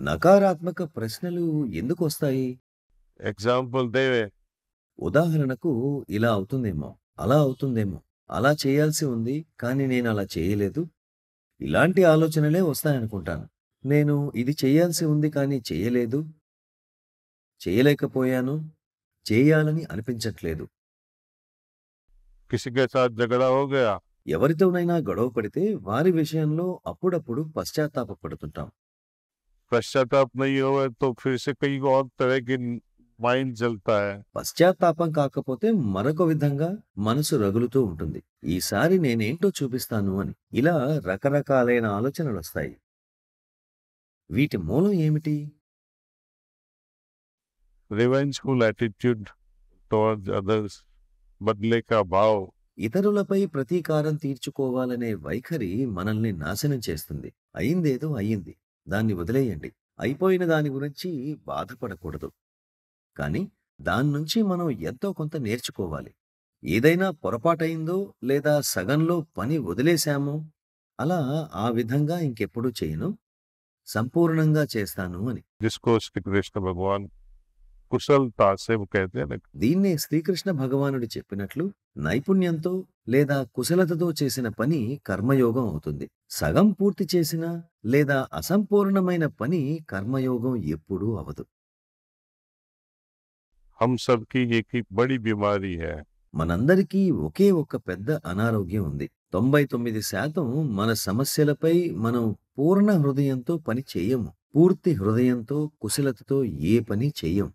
నకారాత్మక ప్రశ్నలు ఎందుకొస్తాయి? एग्जाम्पल देवे ఉదాహరణకు ఇలా అవుతుందేమో, అలా అవుతుందేమో, అలా చేయాల్సి ఉంది కానీ నేనలా చేయలేదు. ఇలాంటి ఆలోచనలే వస్తాయనుకుంటాను. నేను ఇది చేయాల్సి ఉంది కానీ చేయలేదు. చేయలేకపోయాను. చేయాలని అనిపించట్లేదు. किसी के साथ झगड़ा हो गया, ఎవరితోనైనా గొడవ పడితే వారి విషయంలో అప్పుడప్పుడు పశ్చాత్తాపపడుతుంటాం. पश्चाताप नहीं होवे तो फिर से कई और तरह की माइंड चलता है। పశ్చాత్తాపం కాకపోతే మరొక విధంగా మనసు రగులుతూ ఉంటుంది. ఈసారి నేనేంటో చూపిస్తాను అని. ఇలా రకరకాలైన ఆలోచనలొస్తాయి. వీటి మూలం ఏమిటి? रिवेंजफुल एटीट्यूड टुवर्ड्स अदर्स, बदले का भाव, ఇతరులపై ప్రతీకారం తీర్చుకోవాలనే వైఖరి మనల్ని నాశనం చేస్తుంది. అయిందేదో అయింది. దాన్ని వదిలేయండి. అయిపోయిన దాని గురించి బాధపడకూడదు. కానీ దాన్నుంచి మనం ఎంతో కొంత నేర్చుకోవాలి. ఏదైనా పొరపాటయిందో లేదా సగంలో పని వదిలేశామో అలా ఆ విధంగా ఇంకెప్పుడూ చేయను. సంపూర్ణంగా చేస్తాను అని. जिसको श्री कृष्ण भगवान कुशलता से वो कहते हैं ना, దీన్నే శ్రీకృష్ణ భగవానుడు చెప్పినట్లు నైపుణ్యంతో లేదా కుశలతతో చేసిన పని కర్మయోగం అవుతుంది. సగం పూర్తి చేసిన లేదా అసంపూర్ణమైన పని కర్మయోగం ఎప్పుడూ అవదు. हम सबकी एक ही बड़ी बीमारी है। మనందరికీ ఒకే ఒక్క పెద్ద అనారోగ్యం ఉంది. 99% మన సమస్యలపై మనం పూర్ణ హృదయంతో పని చేయము. పూర్తి హృదయంతో కుశలతతో ఏ పని చెయ్యం.